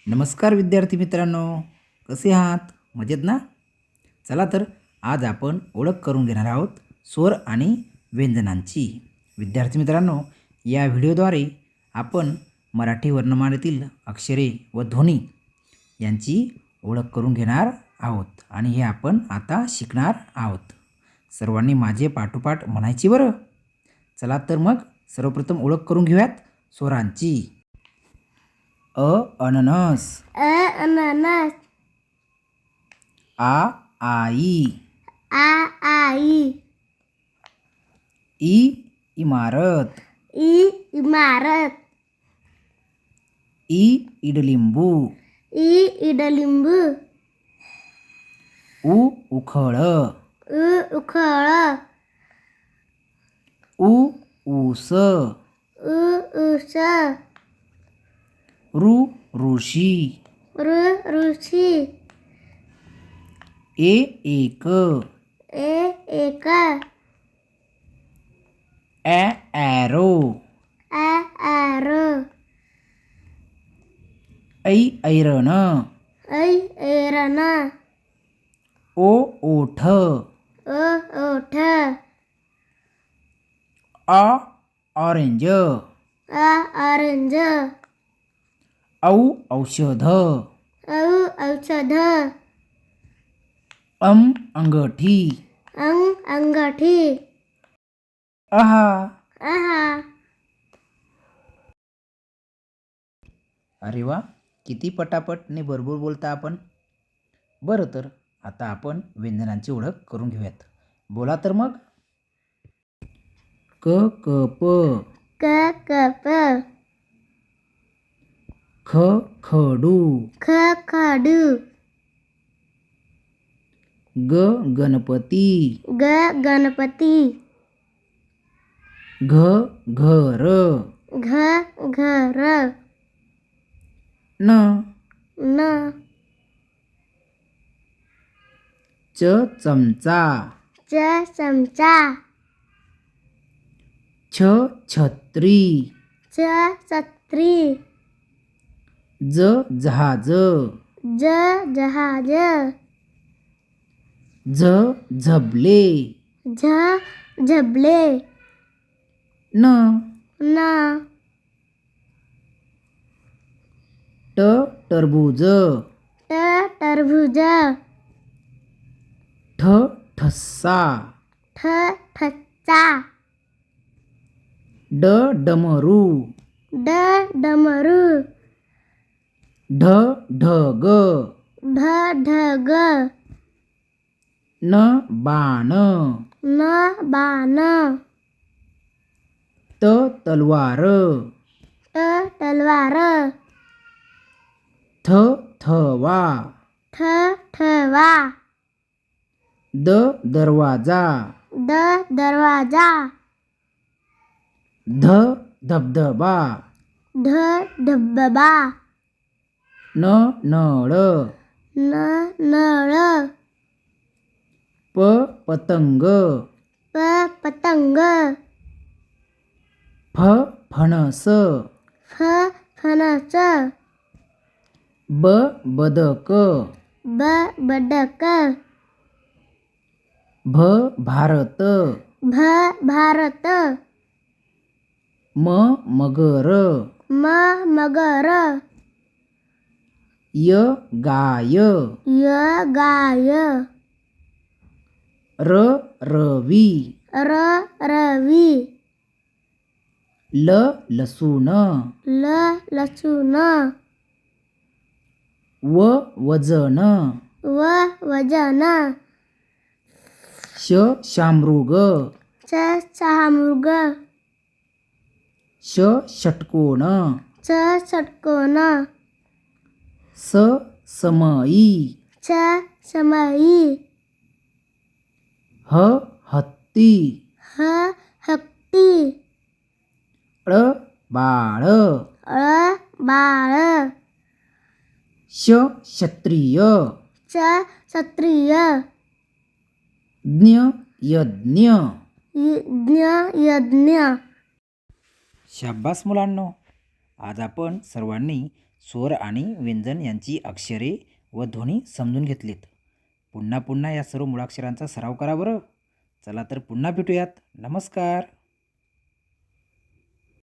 नमस्कार विद्यार्थी मित्रांनो, कसे आहात? मजेत ना? चला तर आज आपण ओळख करून घेणार आहोत स्वर आणि व्यंजनांची. विद्यार्थी मित्रांनो, या व्हिडिओद्वारे आपण मराठी वर्णमालेतील अक्षरे व ध्वनी यांची ओळख करून घेणार आहोत आणि हे आपण आता शिकणार आहोत. सर्वांनी माझे पाठोपाठ म्हणायची बरं. चला तर मग सर्वप्रथम ओळख करून घेऊयात स्वरांची. अननस, अननस, आई, आई, इमारत, इमारत, इडलिंबू, इडलिंबू, उखळ, उखळ, ऊस, ऊस, ऋषी, ऋषी, एक, एक, ॲरो, ॲरो, ऐरण, ऐरण, ओठ, ओठ, ऑरेंज, ऑरेंज, औषध, औषध, अंगठी, अंगठी, आहा. अरे वा, किती पटापटने बरोबर बोलता आपण. बरं, तर आता आपण व्यंजनांची ओळख करून घेऊयात. बोला तर मग. कप, कप, खडू, खडू, गणपती, गणपती, घर, घर, न, चमचा, चमचा, छत्री, छत्री, जहाज, जहाज, झबले, झबले, न, टरबूज, टरबूज, ठसा, ठसा, डमरू, डमरू, ढग, ढग, बाण, बाण, तलवार, तलवार, थवा, थवा, दरवाजा, दरवाजा, धबधबा, धबधबा, नळ, नळ, पतंग, पतंग, फणस, फणस, बदक, बदक, भारत, भारत, मगर, मगर, गाय, गाय, रवी, रवी, लसूण, लसूण, वजन, वजन, शामृग, शामृग, षटकोन, षटकोन, समई, समई, हत्ती, हत्ती, बाळ, बाळ, क्षत्रिय, क्षत्रिय, यज्ञ. यज्ञ. शाब्बास मुलांनो, आज आपण सर्वांनी स्वर आणि व्यंजन यांची अक्षरे व ध्वनी समजून घेतलीत. पुन्हा पुन्हा या सर्व मुळाक्षरांचा सराव करा बरं. चला तर पुन्हा भेटूयात. नमस्कार.